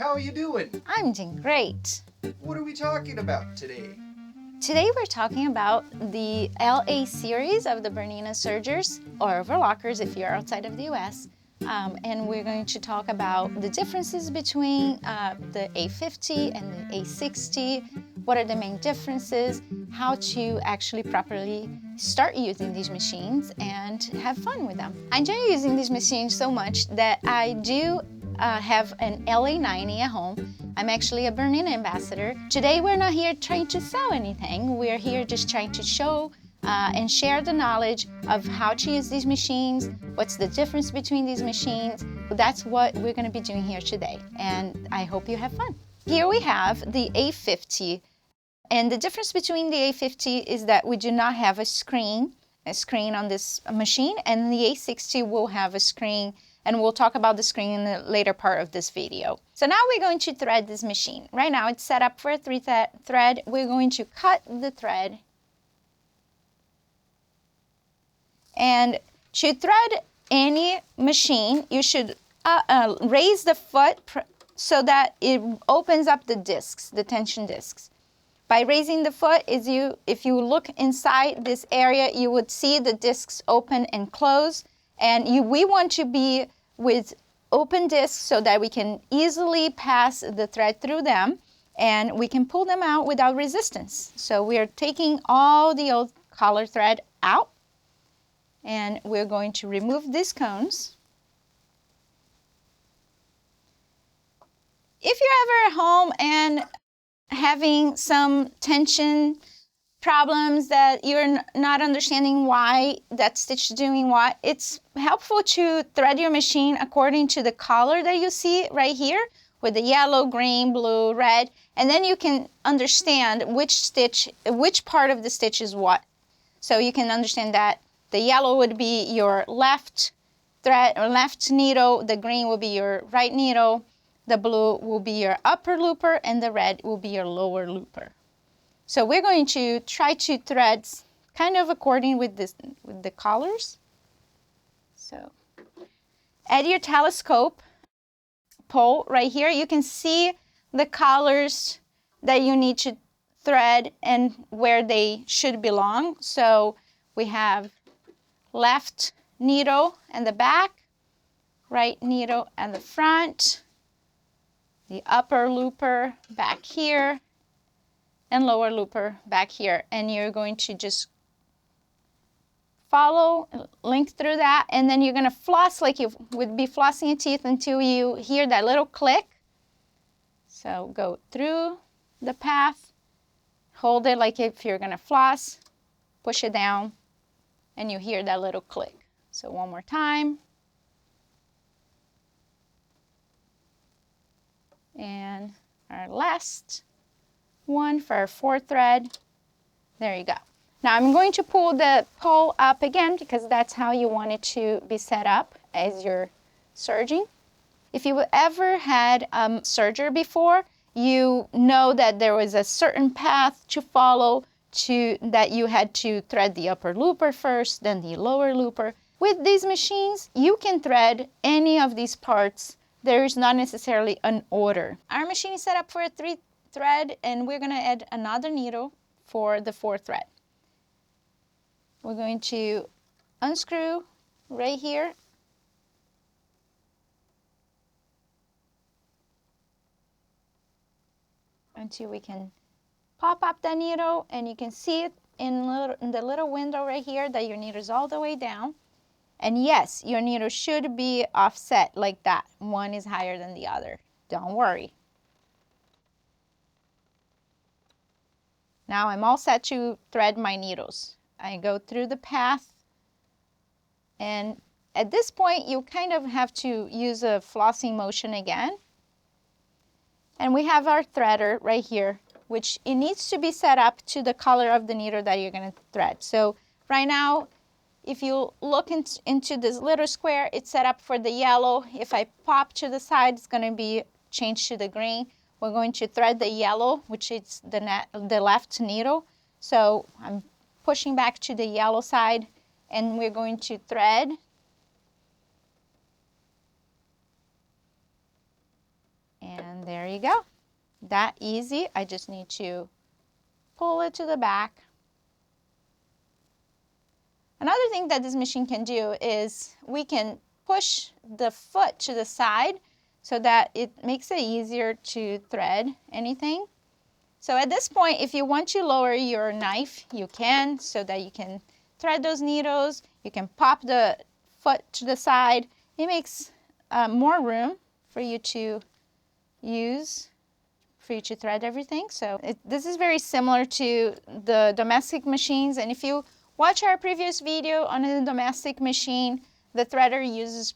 How are you doing? I'm doing great. What are we talking about today? Today we're talking about the LA series of the Bernina sergers, or overlockers if you're outside of the US. And we're going to talk about the differences between the A50 and the A60, what are the main differences, how to actually properly start using these machines and have fun with them. I enjoy using these machines so much that I do have an LA90 at home. I'm actually a Bernina ambassador. Today we're not here trying to sell anything. We're here just trying to show and share the knowledge of how to use these machines, what's the difference between these machines. That's what we're going to be doing here today, and I hope you have fun. Here we have the A50, and the difference between the A50 is that we do not have a screen on this machine, and the A60 will have a screen, and we'll talk about the screen in the later part of this video. So now we're going to thread this machine. Right now it's set up for a 3 thread. We're going to cut the thread. And to thread any machine, you should raise the foot so that it opens up the discs, the tension discs. By raising the foot, if you look inside this area, you would see the discs open and close. And we want to be with open discs so that we can easily pass the thread through them and we can pull them out without resistance. So we are taking all the old collar thread out and we're going to remove these cones. If you're ever at home and having some tension problems that you're not understanding why that stitch is doing what, it's helpful to thread your machine according to the color that you see right here with the yellow, green, blue, red, and then you can understand which part of the stitch is what. So you can understand that the yellow would be your left thread or left needle, the green will be your right needle, the blue will be your upper looper, and the red will be your lower looper. So we're going to try to thread kind of according with the collars. So at your telescope pole right here, you can see the collars that you need to thread and where they should belong. So we have left needle and the back, right needle and the front, the upper looper back here, and lower looper back here. And you're going to just follow, link through that, and then you're going to floss like you would be flossing your teeth until you hear that little click. So go through the path, hold it like if you're going to floss, push it down, and you hear that little click. So one more time. And our last one for our 4th thread. There you go. Now I'm going to pull the pole up again because that's how you want it to be set up as you're serging. If you ever had a serger before, you know that there was a certain path to follow that you had to thread the upper looper first, then the lower looper. With these machines, you can thread any of these parts. There is not necessarily an order. Our machine is set up for a 3 thread, and we're going to add another needle for the 4th thread. We're going to unscrew right here. Until we can pop up the needle, and you can see it in the little window right here that your needle is all the way down. And yes, your needle should be offset like that. One is higher than the other. Don't worry. Now I'm all set to thread my needles. I go through the path, and at this point you kind of have to use a flossing motion again. And we have our threader right here, which it needs to be set up to the color of the needle that you're going to thread. So right now, if you look into this little square, it's set up for the yellow. If I pop to the side, it's going to be changed to the green. We're going to thread the yellow, which is the left needle. So I'm pushing back to the yellow side, and we're going to thread. And And there you go. That easy. I just need to pull it to the back. Another thing that this machine can do is we can push the foot to the side so that it makes it easier to thread anything. So at this point, if you want to lower your knife, you can, so that you can thread those needles. You can pop the foot to the side. It makes more room for you to use, for you to thread everything. So this is very similar to the domestic machines. And if you watch our previous video on a domestic machine, the threader uses,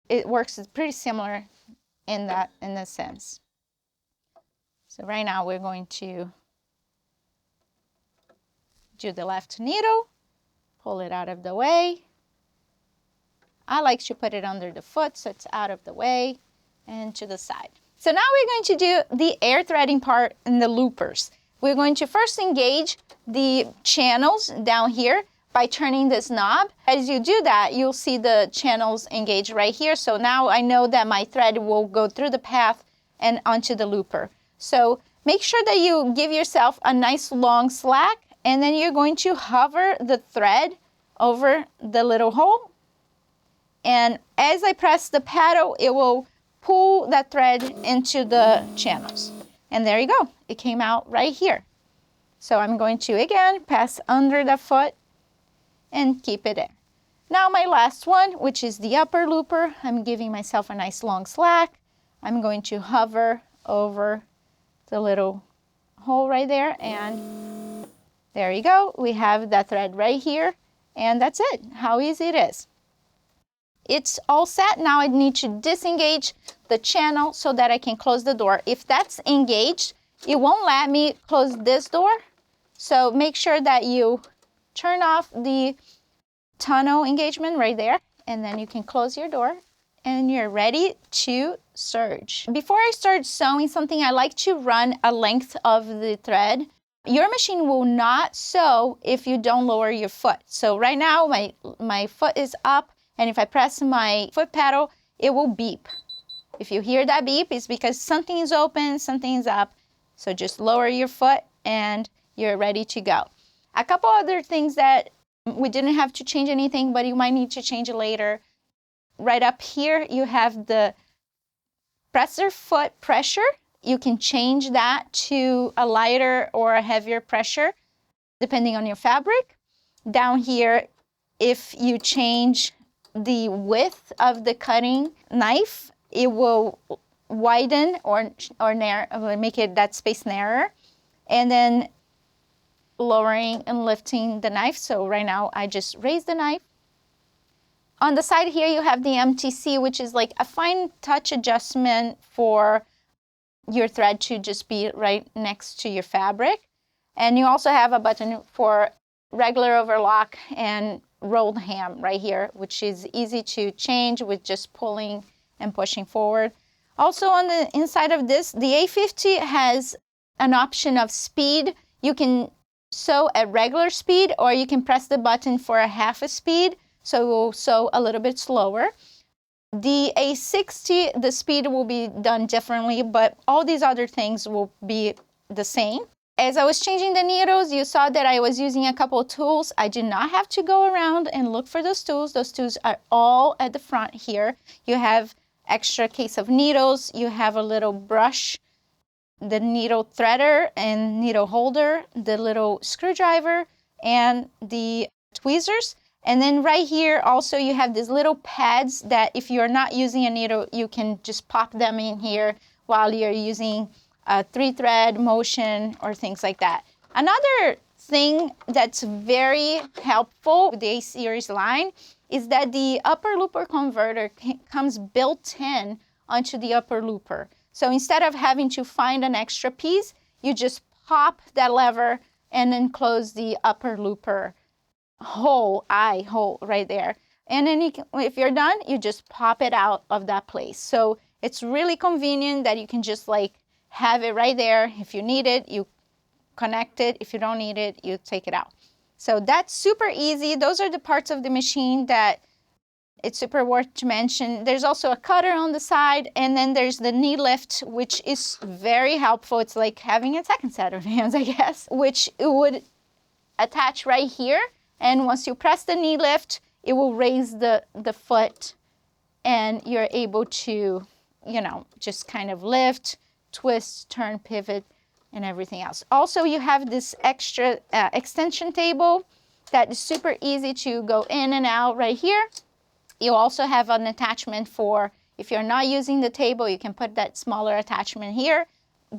it works pretty similar in that sense. So right now we're going to do the left needle, pull it out of the way. I like to put it under the foot so it's out of the way and to the side. So now we're going to do the air threading part and the loopers. We're going to first engage the channels down here by turning this knob. As you do that, you'll see the channels engage right here. So now I know that my thread will go through the path and onto the looper. So make sure that you give yourself a nice long slack, and then you're going to hover the thread over the little hole. And as I press the paddle, it will pull that thread into the channels. And there you go. It came out right here. So I'm going to, again, pass under the foot and keep it there. Now my last one, which is the upper looper, I'm giving myself a nice long slack. I'm going to hover over the little hole right there, and there you go. We have that thread right here, and that's it. How easy it is. It's all set. Now I need to disengage the channel so that I can close the door. If that's engaged, it won't let me close this door. So make sure that you turn off the tunnel engagement right there, and then you can close your door and you're ready to serge. Before I start sewing something, I like to run a length of the thread. Your machine will not sew if you don't lower your foot. So right now my foot is up, and if I press my foot pedal, it will beep. If you hear that beep, it's because something is open, something is up. So just lower your foot and you're ready to go. A couple other things that we didn't have to change anything, but you might need to change it later. Right up here, you have the presser foot pressure. You can change that to a lighter or a heavier pressure, depending on your fabric. Down here, if you change the width of the cutting knife, it will widen or narrow, make it that space narrower. And then lowering and lifting the knife. So right now I just raise the knife. On the side here you have the MTC, which is like a fine touch adjustment for your thread to just be right next to your fabric. And you also have a button for regular overlock and rolled ham right here, which is easy to change with just pulling and pushing forward. Also on the inside of this, the A50 has an option of speed. You can sew at regular speed, or you can press the button for a half a speed, so it will sew a little bit slower. The A60, the speed will be done differently, but all these other things will be the same. As I was changing the needles, you saw that I was using a couple of tools. I did not have to go around and look for those tools. Those tools are all at the front here. You have extra case of needles. You have a little brush, the needle threader and needle holder, the little screwdriver, and the tweezers. And then right here also you have these little pads that if you're not using a needle, you can just pop them in here while you're using a 3-thread motion or things like that. Another thing that's very helpful with the A-series line is that the upper looper converter comes built in onto the upper looper. So instead of having to find an extra piece, you just pop that lever and then close the upper looper hole right there. And then if you're done, you just pop it out of that place. So it's really convenient that you can just like have it right there. If you need it, you connect it. If you don't need it, you take it out. So that's super easy. Those are the parts of the machine that it's super worth to mention. There's also a cutter on the side, and then there's the knee lift, which is very helpful. It's like having a second set of hands, I guess, which it would attach right here. And once you press the knee lift, it will raise the foot, and you're able to, you know, just kind of lift, twist, turn, pivot, and everything else. Also, you have this extra extension table that is super easy to go in and out right here. You also have an attachment for, if you're not using the table, you can put that smaller attachment here.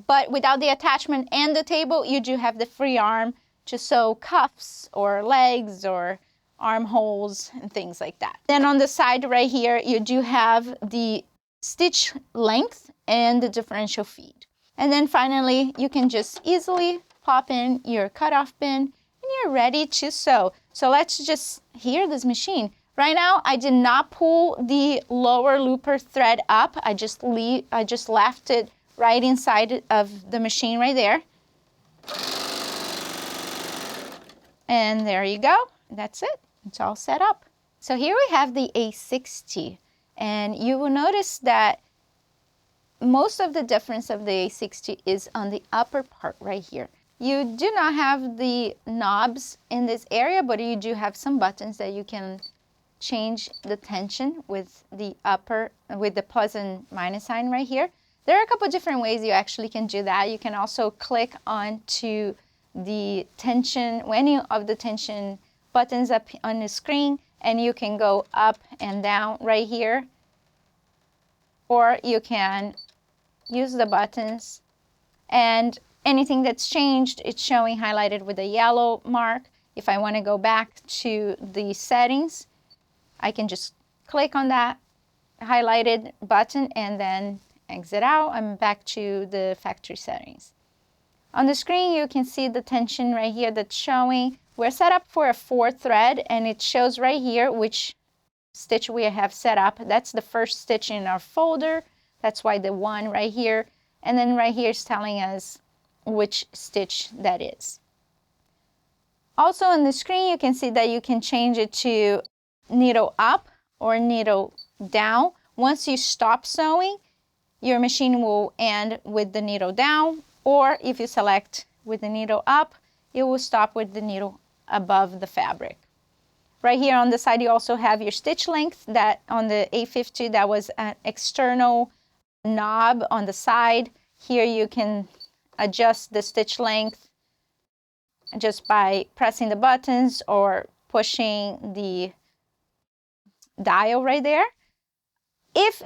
But without the attachment and the table, you do have the Freearm to sew cuffs or legs or armholes and things like that. Then on the side right here, you do have the stitch length and the differential feed. And then finally, you can just easily pop in your cutoff pin and you're ready to sew. So let's just hear this machine. Right now, I did not pull the lower looper thread up. I just left it right inside of the machine right there. And there you go. That's it. It's all set up. So here we have the A60. And you will notice that most of the difference of the A60 is on the upper part right here. You do not have the knobs in this area, but you do have some buttons that you can change the tension with the upper, with the plus and minus sign right here. There are a couple different ways you actually can do that. You can also click onto the tension, any of the tension buttons up on the screen, and you can go up and down right here. Or you can use the buttons, and anything that's changed, it's showing highlighted with a yellow mark. If I want to go back to the settings, I can just click on that highlighted button and then exit out. I'm back to the factory settings. On the screen, you can see the tension right here that's showing. We're set up for a 4 thread, and it shows right here which stitch we have set up. That's the first stitch in our folder. That's why the 1 right here. And then right here is telling us which stitch that is. Also on the screen, you can see that you can change it to needle up or needle down. Once you stop sewing, your machine will end with the needle down, or if you select with the needle up, it will stop with the needle above the fabric. Right here on the side, you also have your stitch length. That on the A50, that was an external knob on the side. Here you can adjust the stitch length just by pressing the buttons or pushing the dial right there. If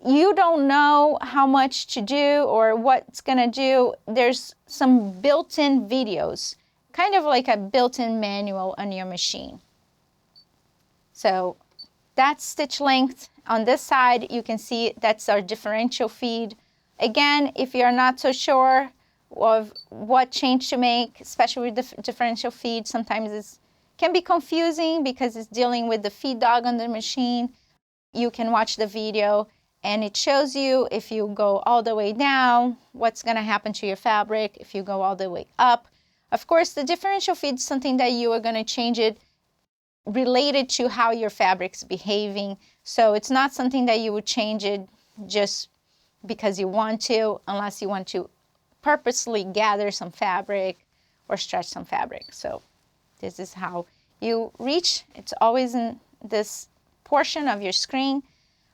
you don't know how much to do or what's gonna do, there's some built-in videos, kind of like a built-in manual on your machine. So that's stitch length. On this side, you can see that's our differential feed. Again, if you're not so sure of what change to make, especially with the differential feed, sometimes it can be confusing because it's dealing with the feed dog on the machine. You can watch the video and it shows you if you go all the way down, what's gonna happen to your fabric if you go all the way up. Of course, the differential feed is something that you are gonna change it related to how your fabric's behaving. So it's not something that you would change it just because you want to, unless you want to purposely gather some fabric or stretch some fabric. So this is how you reach. It's always in this portion of your screen.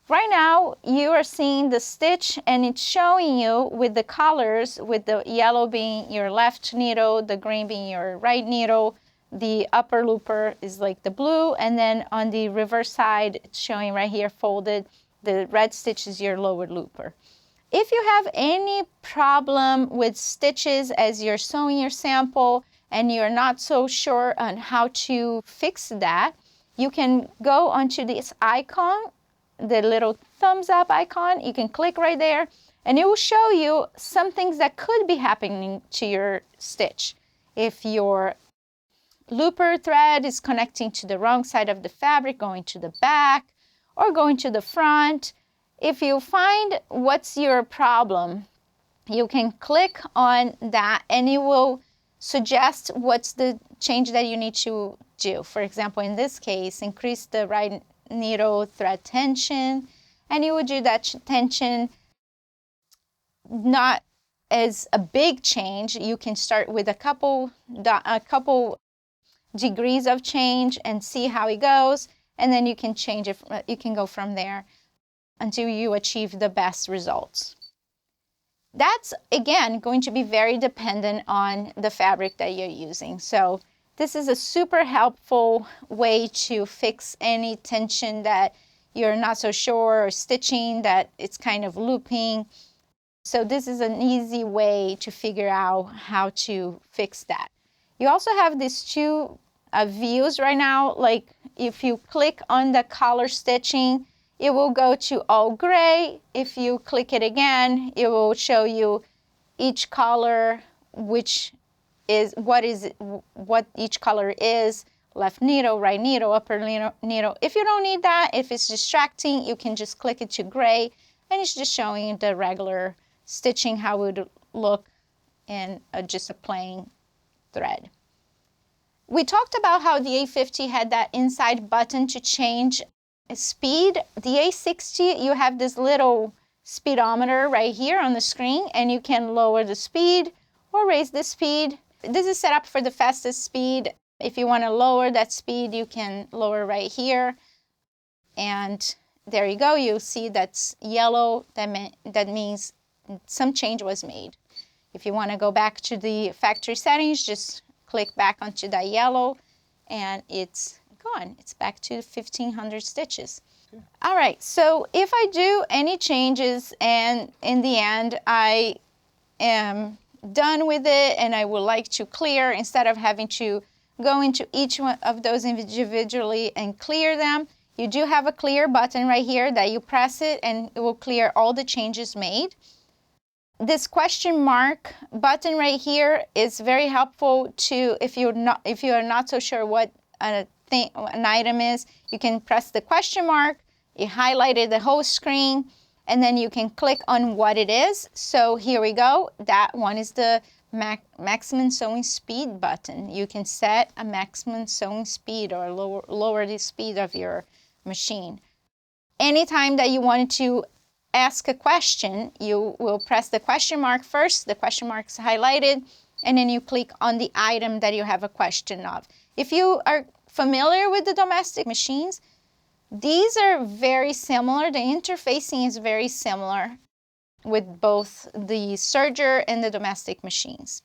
Right now, you are seeing the stitch and it's showing you with the colors, with the yellow being your left needle, the green being your right needle, the upper looper is like the blue, and then on the reverse side, it's showing right here folded, the red stitch is your lower looper. If you have any problem with stitches as you're sewing your sample and you're not so sure on how to fix that, you can go onto this icon, the little thumbs up icon. You can click right there and it will show you some things that could be happening to your stitch. If your looper thread is connecting to the wrong side of the fabric, going to the back or going to the front. If you find what's your problem, you can click on that and it will suggest what's the change that you need to do. For example, in this case, increase the right needle thread tension, and you would do that tension not as a big change. You can start with a couple degrees of change and see how it goes, and then you can change it. You can go from there until you achieve the best results. That's, again, going to be very dependent on the fabric that you're using. So this is a super helpful way to fix any tension that you're not so sure, or stitching that it's kind of looping. So this is an easy way to figure out how to fix that. You also have these two views right now. Like if you click on the color stitching, it will go to all gray. If you click it again, it will show you each color, which is what each color is. Left needle, right needle, upper needle. If you don't need that, if it's distracting, you can just click it to gray, and it's just showing the regular stitching, how it would look in just a plain thread. We talked about how the A50 had that inside button to change speed. The A60, you have this little speedometer right here on the screen, and you can lower the speed or raise the speed. This is set up for the fastest speed. If you want to lower that speed, you can lower right here. And there you go. You see that's yellow. That means some change was made. If you want to go back to the factory settings, just click back onto that yellow, and it's gone. It's back to 1500 stitches. Okay. All right, so if I do any changes and in the end I am done with it and I would like to clear, instead of having to go into each one of those individually and clear them, you do have a clear button right here that you press it and it will clear all the changes made. This question mark button right here is very helpful to, if you are not so sure what an item is, you can press the question mark, you highlighted the whole screen, and then you can click on what it is. So here we go. That one is the maximum sewing speed button. You can set a maximum sewing speed or lower the speed of your machine. Anytime that you wanted to ask a question, you will press the question mark first. The question mark is highlighted, and then you click on the item that you have a question of. If you are familiar with the domestic machines, these are very similar. The interfacing is very similar with both the serger and the domestic machines.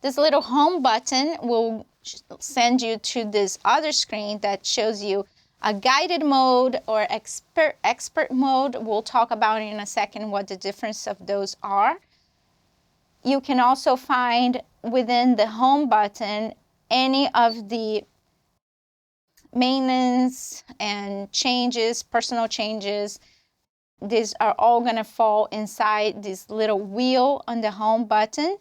This little home button will send you to this other screen that shows you a guided mode or expert mode. We'll talk about in a second what the difference of those are. You can also find within the home button any of the maintenance and changes, personal changes. These are all going to fall inside this little wheel on the home button.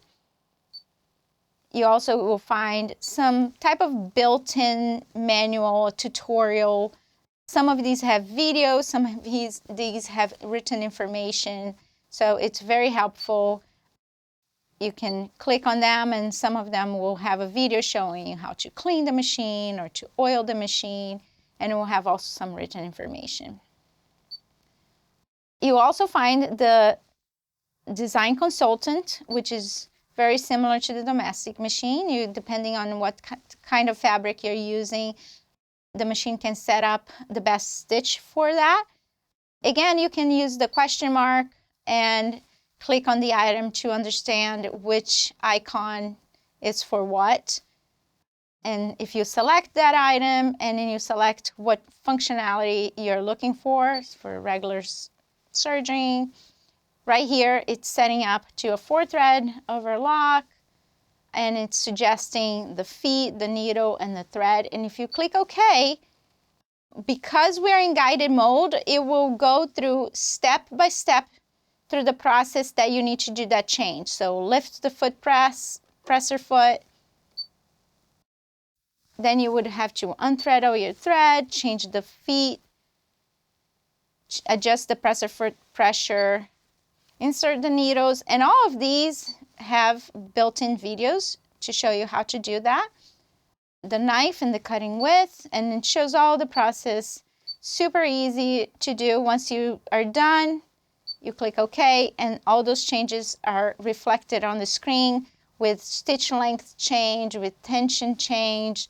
You also will find some type of built-in manual tutorial. Some of these have videos, some of these have written information. So it's very helpful. You can click on them, and some of them will have a video showing you how to clean the machine or to oil the machine, and it will have also some written information. You also find the design consultant, which is very similar to the domestic machine. Depending on what kind of fabric you're using, the machine can set up the best stitch for that. Again, you can use the question mark and click on the item to understand which icon is for what. And if you select that item and then you select what functionality you're looking for regular serging, right here it's setting up to a 4-thread overlock, and it's suggesting the feet, the needle, and the thread. And if you click OK, because we're in guided mode, it will go through step by step through the process that you need to do that change. So lift the foot presser foot. Then you would have to unthread all your thread, change the feet, adjust the presser foot pressure, insert the needles, and all of these have built-in videos to show you how to do that. The knife and the cutting width, and it shows all the process Super easy to do. Once you are done, you click OK, and all those changes are reflected on the screen with stitch length change, with tension change.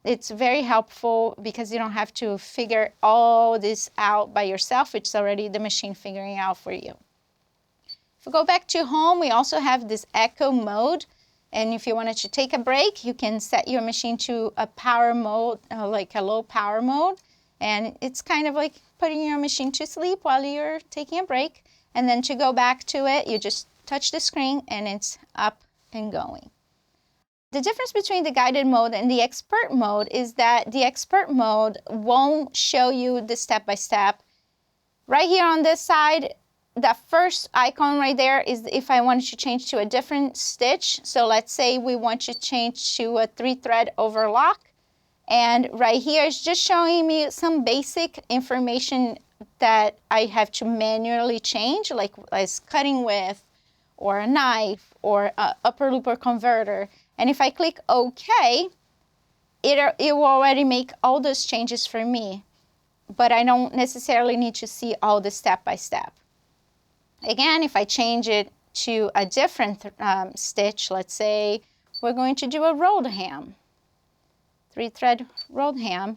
It's very helpful because you don't have to figure all this out by yourself. It's already the machine figuring out for you. If we go back to home, we also have this echo mode. And if you wanted to take a break, you can set your machine to a power mode, like a low power mode. And it's kind of like putting your machine to sleep while you're taking a break. And then to go back to it, you just touch the screen and it's up and going. The difference between the guided mode and the expert mode is that the expert mode won't show you the step-by-step. Right here on this side, the first icon right there is if I wanted to change to a different stitch. So let's say we want to change to a 3-thread overlock. And right here is just showing me some basic information that I have to manually change, like as cutting width, or a knife, or a upper looper converter. And if I click OK, it will already make all those changes for me, but I don't necessarily need to see all the step-by-step. Again, if I change it to a different stitch, let's say we're going to do a rolled ham, 3-thread rolled ham.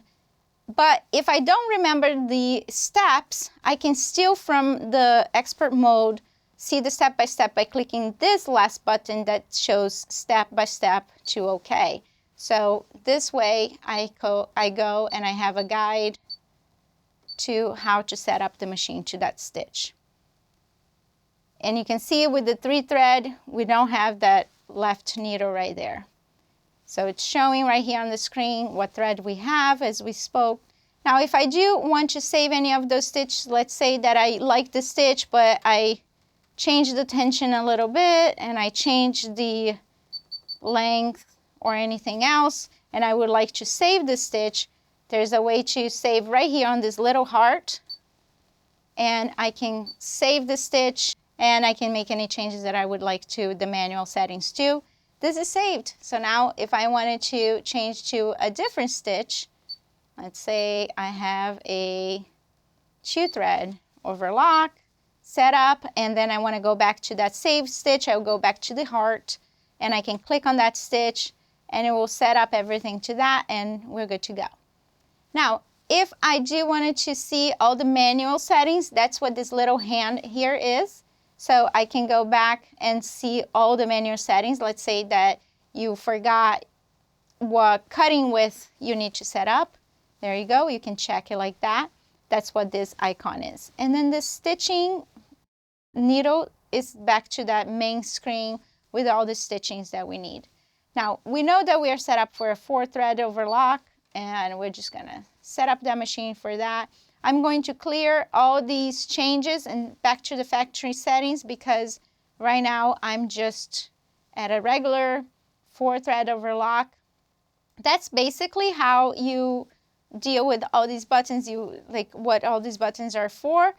But if I don't remember the steps, I can still, from the expert mode, see the step-by-step by clicking this last button that shows step-by-step to OK. So this way I go and I have a guide to how to set up the machine to that stitch. And you can see with the 3-thread, we don't have that left needle right there. So it's showing right here on the screen what thread we have as we spoke. Now if I do want to save any of those stitches, let's say that I like the stitch, but I change the tension a little bit and I change the length or anything else, and I would like to save the stitch, there's a way to save right here on this little heart, and I can save the stitch and I can make any changes that I would like to the manual settings too. This is saved. So now if I wanted to change to a different stitch, let's say I have a 2-thread overlock set up, and then I want to go back to that saved stitch, I'll go back to the heart and I can click on that stitch and it will set up everything to that and we're good to go. Now, if I do wanted to see all the manual settings, that's what this little hand here is. So I can go back and see all the manual settings. Let's say that you forgot what cutting width you need to set up. There you go, you can check it like that. That's what this icon is. And then the stitching needle is back to that main screen with all the stitchings that we need. Now, we know that we are set up for a 4-thread overlock, and we're just gonna set up that machine for that. I'm going to clear all these changes and back to the factory settings because right now I'm just at a regular 4-thread overlock. That's basically how you deal with all these buttons, like what all these buttons are for.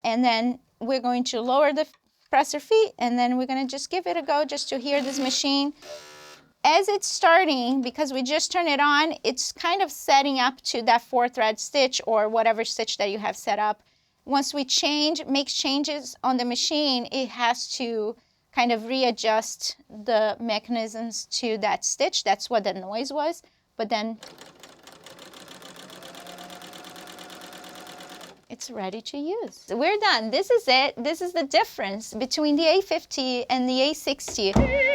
And then we're going to lower the presser feet and then we're going to just give it a go just to hear this machine. As it's starting, because we just turned it on, it's kind of setting up to that 4-thread stitch or whatever stitch that you have set up. Once we make changes on the machine, it has to kind of readjust the mechanisms to that stitch. That's what the noise was. But then it's ready to use. So we're done. This is it. This is the difference between the A50 and the A60.